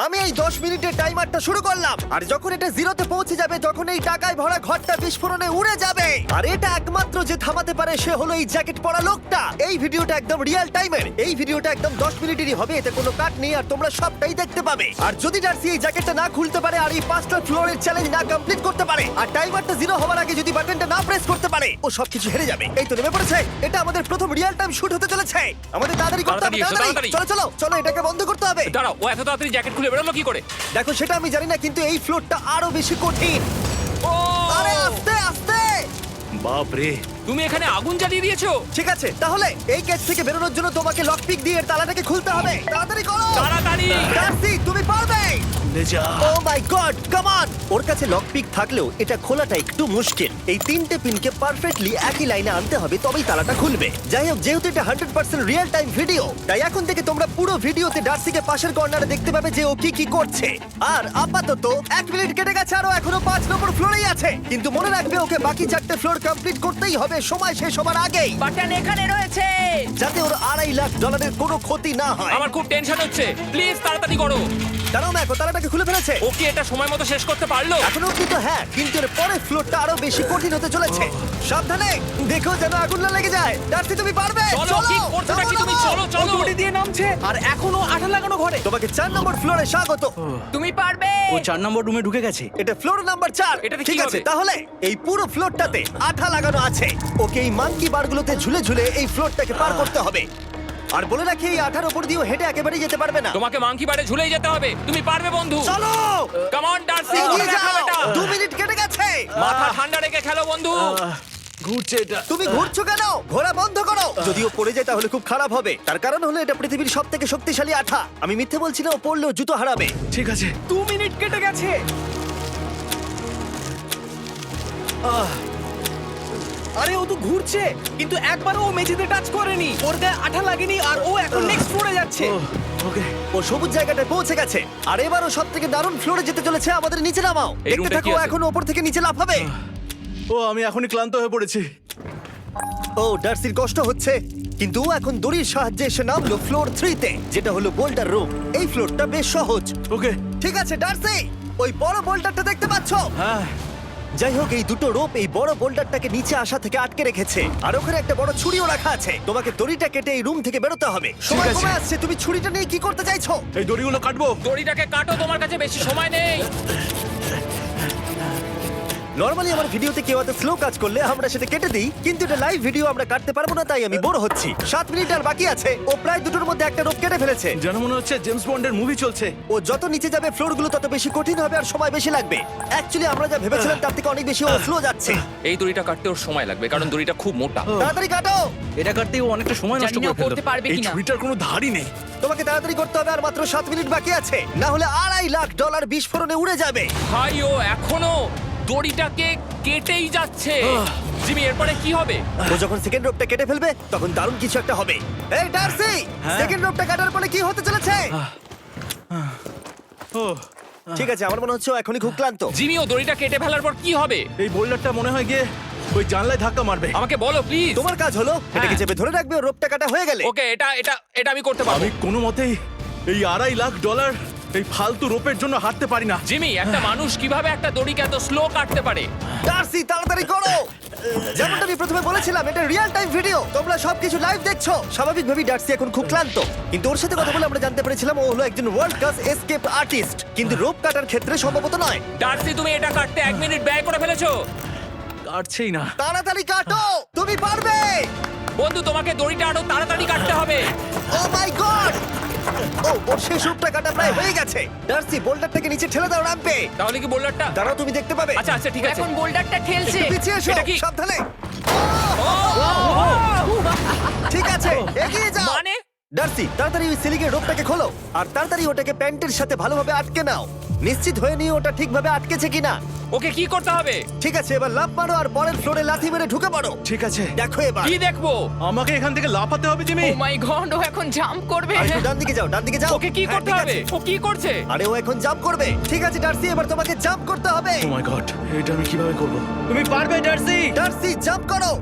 আমি এই 10 মিনিটের টাইমারটা শুরু করলাম, আর যখন এটা জিরোতে পৌঁছে যাবে তখন এই টাকায় ভরা ঘরটা বিস্ফোরণে উড়ে যাবে। আর এটা একমাত্র যে থামাতে পারে সে হলো এই জ্যাকেট পরা লোকটা। এই ভিডিওটা একদম রিয়েল টাইমের, এই ভিডিওটা একদম 10 মিনিটেরই হবে, এতে কোনো কাট নেই আর তোমরা সবটাই দেখতে পাবে। আর যদি ডার্সি এই জ্যাকেটটা না খুলতে পারে আর এই 5টা ফ্লোরের চ্যালেঞ্জ না কমপ্লিট করতে পারে আর টাইমারটা জিরো হওয়ার আগে যদি বাটনটা না প্রেস করতে পারে, ও সবকিছু হেরে যাবে। এই তো নেমে পড়েছে, এটা আমাদের প্রথম রিয়েল টাইম শুট হতে চলেছে। আমাদের তাড়াতাড়ি করতে হবে, তাড়াতাড়ি চলো চলো চলো, এটাকে বন্ধ করতে হবে। দাঁড়াও, ও এত তাড়াতাড়ি জ্যাকেট খুলে বেরোলো কি করে? দেখো সেটা আমি জানি না, কিন্তু এই ফ্লোরটা আরো বেশি কঠিন। ও আরে আস্তে আস্তে। বাপ রে, তুমি এখানে আগুন জ্বালিয়ে দিয়েছো। ঠিক আছে, তাহলে এই গেট থেকে বেরোনোর জন্য তোমাকে লক পিক দিয়ে এর তালাটাকে খুলতে হবে। তাড়াতাড়ি করো তাড়াতাড়ি। ডার্সি, তুমি পারবে। লে যা। ও মাই গড, কাম অন। ওর কাছে লক পিক থাকলেও এটা খোলাটা একটু মুশকিল। এই 3টে পিনকে পারফেক্টলি একই লাইনে আনতে হবে, তবেই তালাটা খুলবে। যাই হোক, যেহেতু এটা 100% রিয়েল টাইম ভিডিও, তাই এখন থেকে তোমরা পুরো ভিডিওতে ডার্সিকে পাশের কর্নারে দেখতে পাবে যে ও কি কি করছে। আর আপাতত 1 মিনিট কেটে গেছে, আরো এখনো 5 নম্বর ফ্লোরেই আছে। কিন্তু মনে রাখবে ওকে বাকি 4টে ফ্লোর কমপ্লিট করতেই হবে সময় শেষ হবার আগেই, বাটন এখানে রয়েছে। যাতে ওর $2.5 লাখ কোনো ক্ষতি না হয়। আমার খুব টেনশন হচ্ছে, প্লিজ তাড়াতাড়ি করো। দাঁড়াও, দেখো তালাটাকে খুলে ফেলেছে। ও কি এটা সময় মতো শেষ করতে পারলো? এখনো অব্দি তো হ্যাঁ, কিন্তু এর পরের ফ্লোরটা আরো বেশি কঠিন হতে চলেছে। সাবধানে, দেখো যেন আগুন না লেগে যায়। ডার্সি, তুমি পারবে। চলো, কি করছো নাকি তুমি? চলো চলো। দড়ি দিয়ে নামছে আর এখনো আঠা লাগানো ঘরে। তোমাকে 4 নম্বর ফ্লোরে স্বাগত। তুমি পারবে। ও 4 নম্বর রুমে ঢুকে গেছে। এটা ফ্লোর নাম্বার 4। এটাতে কি ঠিক আছে, হবে? তাহলে এই পুরো ফ্লোরটাতে আঠা লাগানো আছে। ওকে এই মাঙ্কি বারগুলোতে ঝুলে ঝুলে এই ফ্লোরটাকে পার করতে হবে। আর বলে রাখি, এই আঠার উপর দিয়েও হেঁটে একেবারেই যেতে পারবে না। তোমাকে মাংকি বারে ঝুলেই যেতে হবে। তুমি পারবে বন্ধু। চলো কাম অন ডার্সি, এগিয়ে দেখো যাও। এটা। 2 মিনিট কেটে গেছে। মাথা ঠান্ডা রেখে খেলো বন্ধু। ঘুরছে এটা। তুমি ঘুরছো কেন? ঘোরা বন্ধ করো। যদিও পড়ে যায় তাহলে খুব খারাপ হবে। তার কারণ হলো এটা পৃথিবীর সবথেকে শক্তিশালী আঠা। আমি মিথ্যে বলছি না, ও পড়লেও জুতো হারাবে। ঠিক আছে। 2 মিনিট কেটে গেছে। আরে ও তো ঘুরছে, কিন্তু একবারও ও মেঝেতে টাচ করেনি। ওর গায়ে আঠা লাগেনি আর ও এখন নেক্সট ফ্লোরে যাচ্ছে। ওকে। ও সবুজ জায়গাটায় পৌঁছে গেছে। আর এবারও সব থেকে দারুণ ফ্লোরে যেতে চলেছে। আমাদের নিচে নামাও। এই দেখতে রুমটা থাকো, কি ও আছে? এখন ওপর থেকে নিচে লাফাবে। ও আমি এখনই ক্লান্ত হয়ে পড়েছি। ও ডার্সির কষ্ট হচ্ছে, কিন্তু ও এখন দড়ির সাহায্যে এসে নামলো ফ্লোর 3 তে, যেটা হলো বোল্ডার রুম। এই ফ্লোরটা বেশ সহজ। ওকে। ঠিক আছে ডার্সি, ওই বড় বোল্ডারটা দেখতে পাচ্ছো? হ্যাঁ। যাই হোক, এই দুটো রোপ এই বড় বোল্ডারটাকে নিচে আসা থেকে আটকে রেখেছে। আর ওখানে একটা বড় ছুরিও রাখা আছে। তোমাকে দড়িটা কেটে এই রুম থেকে বেরোতে হবে। সময় আছে। কমে আসছে, তুমি ছুরিটা নিয়ে কি করতে চাইছো? এই দড়িগুলো কাটবো। দড়িটাকে কাটো, তোমার কাছে বেশি সময় নেই। নরমালি আমার ভিডিওতে কেউ এত স্লো কাজ করলে আমরা সেটা কেটে দিই, কিন্তু এটা লাইভ ভিডিও আমরা কাটতে পারবো না, তাই আমি বোর হচ্ছি। 7 মিনিট আর বাকি আছে। ও প্রায় দুটোর মধ্যে একটা রোপ কেটে ফেলেছে। যেন মনে হচ্ছে জেমস বন্ডের মুভি চলছে। ও যত নিচে যাবে ফ্লোরগুলো তত বেশি কঠিন হবে আর সময় বেশি লাগবে। অ্যাকচুয়ালি আমরা যা ভেবেছিলাম তার থেকে অনেক বেশি ও স্লো যাচ্ছে। এই দড়িটা কাটতে ওর সময় লাগবে, কারণ দড়িটা খুব মোটা। তাড়াতাড়ি কাটো। এটা কাটতেই ও অনেকটা সময় নষ্ট জানি না করে ফেললো। করতে পারবে এই কিনা। ছুরিটার কোনো ধারই নেই। তোমাকে তাড়াতাড়ি করতে হবে, আর মাত্র 7 মিনিট বাকি আছে, না হলে $2.5 লাখ বিস্ফোরণে উড়ে যাবে। ভাই ও এখনো দড়িটাকে কেটেই যাচ্ছে। জিমি, এরপরে কি হবে? ও যখন সেকেন্ড রোপটা কেটে ফেলবে তখন দারুণ কিছু একটা হবে। এই ডার্সি, সেকেন্ড রোপটা কাটার পরে কি হতে চলেছে? ও ঠিক আছে, আমার মনে হচ্ছে ও এখনই খুব ক্লান্ত। জিমি, ও দড়িটা কেটে ফেলার পর কি হবে? এই বোল্ডারটা মনে হয় গিয়ে ওই জানলায় ধাক্কা মারবে। আমাকে বলো প্লিজ। তোমার কাজ হলো এটাকে চেপে ধরে রাখবে, ও রোপটা কাটা হয়ে গেলে। ওকে, এটা এটা এটা আমি করতে পারবো। আমি কোনো মতেই এই $2.5 লাখ এই ফালতু রোপের জন্য হাঁটতে পারি না। জিমি, একটা মানুষ কিভাবে একটা দড়িকে এত স্লো কাটতে পারে? ডার্সি, তাড়াতাড়ি করো। যেমনটা আমি প্রথমে বলেছিলাম, এটা রিয়েল টাইম ভিডিও, তোমরা সবকিছু লাইভ দেখছো। স্বাভাবিকভাবেই ডার্সি এখন খুব ক্লান্ত, কিন্তু ওর সাথে কথা বলে আমরা জানতে পেরেছিলাম ও হলো একজন ওয়ার্ল্ড ক্লাস এসকেপ আর্টিস্ট, কিন্তু রোপ কাটার ক্ষেত্রে সম্ভবত নয়। ডার্সি, তুমি এটা কাটতে 1 মিনিট ব্যয় করে ফেলেছো। কাটছেই না। তাড়াতাড়ি কাটো, তুমি পারবে। বন্ধু, তোমাকে দড়িটা আরো তাড়াতাড়ি কাটতে হবে। ও মাই গড! ও, ওর শেষ রূপটা কাটা প্রায় হয়ে গেছে। ডার্সি, বোল্ডারটাকে নিচে ঠেলে দাও রাম্পে। তাহলে কি বোল্ডারটা? দাঁড়াও, তুমি দেখতে পাবে। আচ্ছা আচ্ছা, ঠিক আছে। এখন বোল্ডারটা ঠেলছে। একটু পিছিয়ে এসো, এটা কি? সাবধানে। ঠিক আছে, এগিয়ে যাও। মানে? ডার্সি, তাড়াতাড়ি ওই সিলিংয়ের রোপটাকে খোলো আর তাড়াতাড়ি ওটাকে প্যান্টের সাথে ভালোভাবে আটকে নাও। নিশ্চিত হয়ে নিও ওটা ঠিকভাবে আটকেছে কিনা। ওকে কি করতে হবে? ঠিক আছে, এবার লাফ মারো আর পরের ফ্লোরে লাথি মেরে ঢুকে পড়ো। ঠিক আছে। দেখো এবার। কি দেখবো? আমাকে এখান থেকে লাফাতে হবে জিমি। ও মাই গড, ও এখন জাম্প করবে। আর একটু ডান দিকে যাও, ডান দিকে যাও। ওকে কি হ্যাঁ, করতে ঠিক হবে? আছে। ও কি করছে? আরে ও এখন জাম্প করবে। ঠিক আছে ডার্সি, এবার তোমাকে জাম্প করতে হবে। ও মাই গড, এটা আমি কিভাবে করব? তুমি পারবে ডার্সি। ডার্সি, জাম্প করো।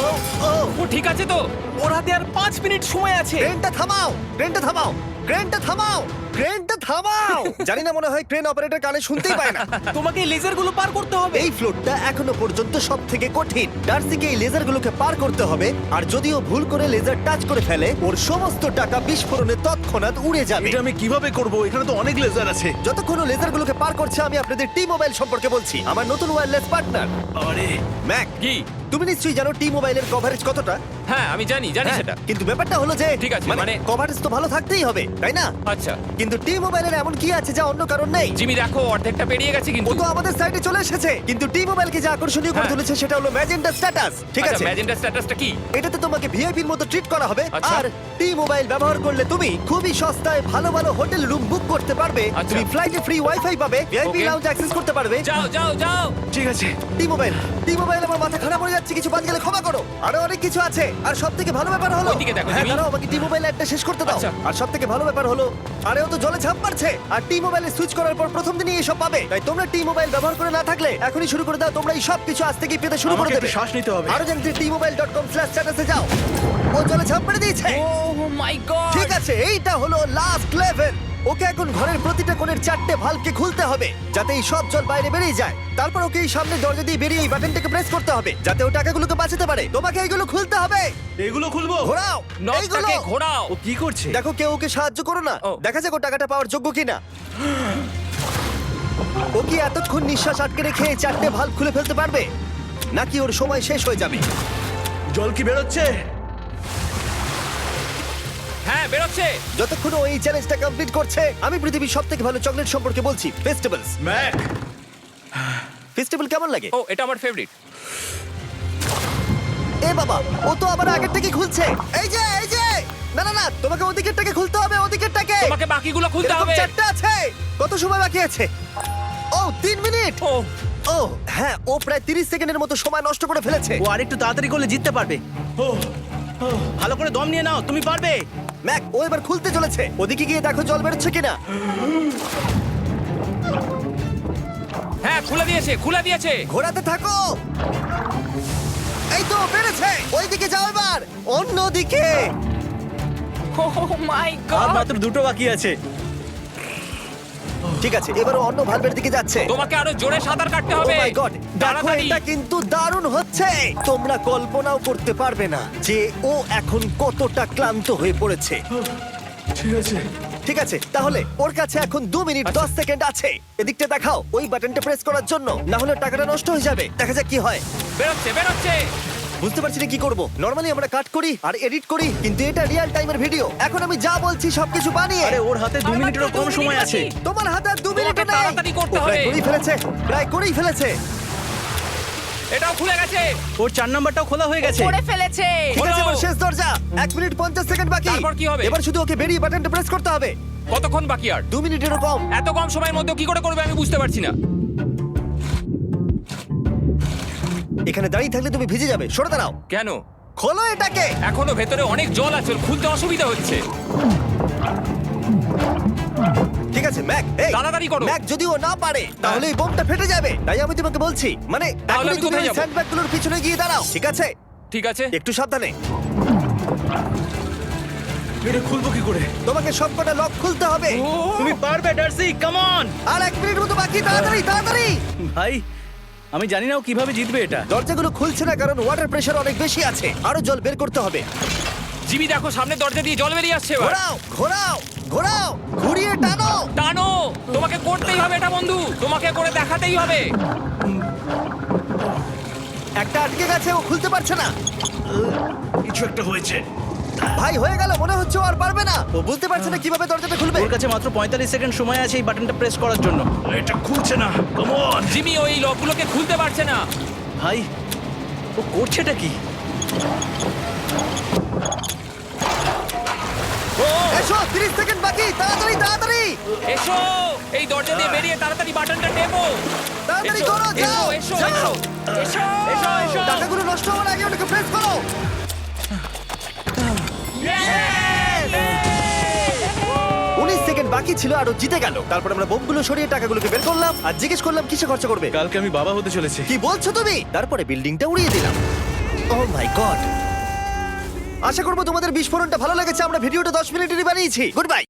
ও ও ও ঠিক আছে তো? ওর হাতে আর 5 মিনিট সময় আছে। ক্রেনটা থামাও, ক্রেনটা থামাও, ক্রেনটা থামাও, ক্রেনটা থামাও। জানি না, মনে হয় ক্রেন অপারেটর কানে শুনতেই পায় না। তোমাকে এই লেজারগুলো পার করতে হবে। এই ফ্লোরটা এখনো পর্যন্ত সব থেকে কঠিন। ডার্সিকে এই লেজারগুলোকে পার করতে হবে, আর যদিও ভুল করে লেজার টাচ করে ফেলে, ওর সমস্ত টাকা বিস্ফোরণে তৎক্ষণাৎ উড়ে যাবে। এটা আমি কিভাবে করব? এখানে তো অনেক লেজার আছে। যতক্ষণ ও লেজারগুলোকে পার করছে, আমি আপনাদের টি মোবাইল সম্পর্কে বলছি, আমার নতুন ওয়্যারলেস পার্টনার। আরে ম্যাক, কি? তুমি নিশ্চয়ই জানো টি মোবাইলের কভারেজ কতটা? হ্যাঁ আমি জানি হ্যাঁ, সেটা। কিন্তু ব্যাপারটা হলো যে ঠিক আছে, মানে কভারেজ তো ভালো থাকতেই হবে, তাই না? আচ্ছা কিন্তু টি মোবাইলের এমন কি আছে যা অন্য কারণ নেই? জিমি দেখো অর্ধেকটা পেরিয়ে গেছে ও কিন্তু। তো আমাদের সাইডে চলে এসেছে, কিন্তু টি মোবাইলকে যে আকর্ষণীয় করে হ্যাঁ। তুলেছে সেটা হলো ম্যাজেন্টা স্ট্যাটাস। ঠিক আচ্ছা আছে, ম্যাজেন্টা স্ট্যাটাসটা কি? এটাতে তোমাকে ভিআইপির মতো ট্রিট করা হবে। আচ্ছা। আর টি মোবাইল ব্যবহার করলে তুমি খুবই সস্তায় ভালো ভালো হোটেল রুম বুক করতে পারবে। আচ্ছা। তুমি ফ্লাইটে ফ্রি ওয়াইফাই পাবে, ভিআইপি Okay. লাউঞ্জ অ্যাক্সেস করতে পারবে। যাও যাও যাও। ঠিক আছে। টি মোবাইল, টি মোবাইল, আমার মাথা খারাপ হয়ে যাচ্ছে, কিছু বাদ গেলে ক্ষমা করো। আরো অনেক কিছু আছে, আর সবথেকে ভালো ব্যাপার হলো, ওইদিকে দেখো, হ্যাঁ জিমি। দাঁড়াও, আমাকে টি মোবাইল একটা শেষ করতে দাও। আচ্ছা। আর সবথেকে ভালো ব্যাপার হলো, আরে ও তো জলে ঝাঁপ মারছে, আর টি মোবাইলে সুইচ করার পর প্রথম দিনই এসব পাবে। তাই তোমরা টি মোবাইল ব্যবহার করে না থাকলে এখনই শুরু করে দাও। তোমরা এই সব কিছু আজ থেকেই পেতে শুরু করে আমাকে দেবে। একটু শ্বাস নিতে হবে। আরো জানতে tmobile.com/status এ যাও। ও জলে ঝাঁপ মেরে দিয়েছে। ও মাই গড। ঠিক আছে, এইটা হলো লাস্ট লেভেল। ওকে এখন ঘরের প্রতিটা কোণের 4টে ভালভকে খুলতে হবে, যাতে এই সব জল বাইরে বেরিয়ে যায়। তারপর ওকে এই সামনে দরজা দিয়ে বেরিয়ে এই বাটনটাকে প্রেস করতে হবে, যাতে ও টাকাগুলোকে বাঁচাতে পারে। তোমাকে এইগুলো খুলতে হবে। এগুলো খুলবো? ঘোরাও এইগুলো। নটটাকে ঘোরাও। ও কি করছে? দেখো, কেউ ওকে সাহায্য করো না। ও। দেখা যাক ও টাকাটা পাওয়ার যোগ্য কিনা। ও কি এতক্ষণ নিঃশ্বাস আটকে রেখে এই 4টে ভালভ খুলে ফেলতে পারবে, নাকি ওর সময় শেষ হয়ে যাবে? জল কি বেরোচ্ছে? হ্যাঁ বেরোচ্ছে। যতক্ষণ ও এই চ্যালেঞ্জটা কমপ্লিট করছে, আমি পৃথিবীর সবথেকে ভালো চকলেট সম্পর্কে বলছি, ফেস্টিভ্যালস। ম্যাক, ফেস্টিভ্যাল কেমন লাগে? ও এটা আমার ফেভারিট। এ বাবা, ও তো আবার আগেরটাকে খুলছে। এই যে, এই যে, না না না, তোমাকে ওদিকেরটাকে খুলতে হবে, ওদিকেরটাকে। তোমাকে বাকিগুলো খুলতে এরকম হবে। 4টে আছে। কত সময় বাকি আছে? ও 3 মিনিট। ও ও হ্যাঁ, ও প্রায় 30 সেকেন্ডের মতো সময় নষ্ট করে ফেলেছে। ও আরেকটু তাড়াতাড়ি করলে জিততে পারবে। ভালো করে দম নিয়ে নাও, তুমি পারবে। ম্যাক, ও এবার খুলতে চলেছে। ওদিকে গিয়ে দেখো জল বেরোচ্ছে কিনা। হ্যাঁ খুলে দিয়েছে, খুলে দিয়েছে। ঘোরাতে থাকো। এই তো বেড়েছে। ওইদিকে যাও এবার, অন্যদিকে। ও মাই আর গড। মাত্র 2টো বাকি আছে। ঠিক আছে, এবার ও অন্য ভালভের দিকে যাচ্ছে। তোমাকে আরো জোরে সাঁতার কাটতে ও হবে। মাই গড, দেখো তাড়াতাড়ি। এটা কিন্তু দারুণ হচ্ছে। তোমরা কল্পনাও করতে পারবে না যে ও এখন কতটা ক্লান্ত হয়ে পড়েছে। ঠিক আছে। ঠিক আছে, তাহলে ওর কাছে এখন 2 মিনিট 10 সেকেন্ড আছে। এদিকটা দেখাও, ওই বাটনটা প্রেস করার জন্য, না হলে টাকাটা নষ্ট হয়ে যাবে। দেখা যাক কি হয়। বেরোচ্ছে বেরোচ্ছে। বুঝতে পারছি না কি করব। নরমালি আমরা কাট করি আর এডিট করি, কিন্তু এটা রিয়েল টাইমের ভিডিও। এখন আমি যা বলছি সবকিছু বানিয়ে। আরে ওর হাতে 2 আর মিনিটেরও মাত্র কম 2 সময় মিনিট আছে। বাকি। তোমার হাতে আর 2 মিনিট তোমাকে নেই। তাড়াতাড়ি করতে ও প্রায় হবে। করেই ফেলেছে, প্রায় করেই ফেলেছে। এটাও খুলে গেছে। ওর 4 নাম্বারটাও খোলা হয়ে গেছে। করে ফেলেছে। ঠিক আছে, হলো। এবার শেষ দরজা। 1 মিনিট 50 সেকেন্ড বাকি। তারপর কি হবে? এবার শুধু ওকে বেরিয়ে বাটনটা প্রেস করতে হবে। কতক্ষণ বাকি আর? 2 মিনিটেরও কম। এত কম সময়ের মধ্যে কি করে করবে আমি বুঝতে পারছি না। এখানে দাঁড়িয়ে থাকলে তুমি ভিজে যাবে, সরে দাঁড়াও। কেন? খোলো এটাকে। এখনো ভেতরে অনেক জল আছে, ওর খুলতে অসুবিধা হচ্ছে। ঠিক আছে ম্যাক, এই তাড়াতাড়ি করো। ম্যাক, যদি ও না পারে তাহলে এই বোমটা ফেটে যাবে। তাই আমি তোমাকে বলছি, মানে তাহলে এখনই আমি তুমি কোথায় ওই যাবো? স্যান্ডব্যাগগুলোর পিছনে গিয়ে দাঁড়াও, ঠিক আছে? ঠিক আছে। একটু সাবধানে। এটা খুলবো কি করে? তোমাকে সবকটা লক খুলতে হবে। তুমি পারবে ডার্সি, কাম অন। আর 1 মিনিট মতো বাকি, তাড়াতাড়ি তাড়াতাড়ি। ভাই, আমি জানি না ও কিভাবে জিতবে এটা। দরজাগুলো খুলছে না কারণ ওয়াটার প্রেশার অনেক বেশি আছে। আরো জল বের করতে হবে। জিমি দেখো সামনে দরজা দিয়ে জল বেরিয়ে আসছে এবার। ঘোরাও ঘোরাও ঘোরাও, ঘুরিয়ে টানো। টানো। তোমাকে করতেই হবে এটা বন্ধু, তোমাকে করে দেখাতেই হবে। একটা আটকে গেছে, ও খুলতে পারছে না। কিছু একটা হয়েছে। ভাই হয়ে গেল, মনে হচ্ছে ও আর পারবে না। ও বুঝতে পারছে না কিভাবে দরজাটা খুলবে। ওর কাছে মাত্র 45 সেকেন্ড সময় আছে এই বাটনটা প্রেস করার জন্য। এটা খুলছে না। Come on. জিমি ওই লকগুলোকে খুলতে পারছে না। ভাই, ও করছেটা কি? ও এসো, 30 সেকেন্ড বাকি, তাড়াতাড়ি তাড়াতাড়ি। এসো, এই দরজা দিয়ে বেরিয়ে তাড়াতাড়ি বাটনটা টেপো। তাড়াতাড়ি এসো, করো, যাও এসো, এসো, যাও। এসো, এসো, এসো। টাকাগুলো নষ্ট হওয়ার আগে ওটাকে প্রেস করো। 19 সেকেন্ড বাকি ছিল আর ও জিতে গেল। তারপর আমরা বোমগুলো সরিয়ে টাকাগুলোকে বের করলাম আর জিজ্ঞেস করলাম কিসে খরচা করবে। কালকে আমি বাবা হতে চলেছি। কি বলছো তুমি? তারপরে বিল্ডিংটা উড়িয়ে দিলাম। ও মাই গড। আশা করবো তোমাদের বিস্ফোরণটা ভালো লেগেছে। আমরা ভিডিওটা 10 মিনিটেরই বানিয়েছি। Good bye.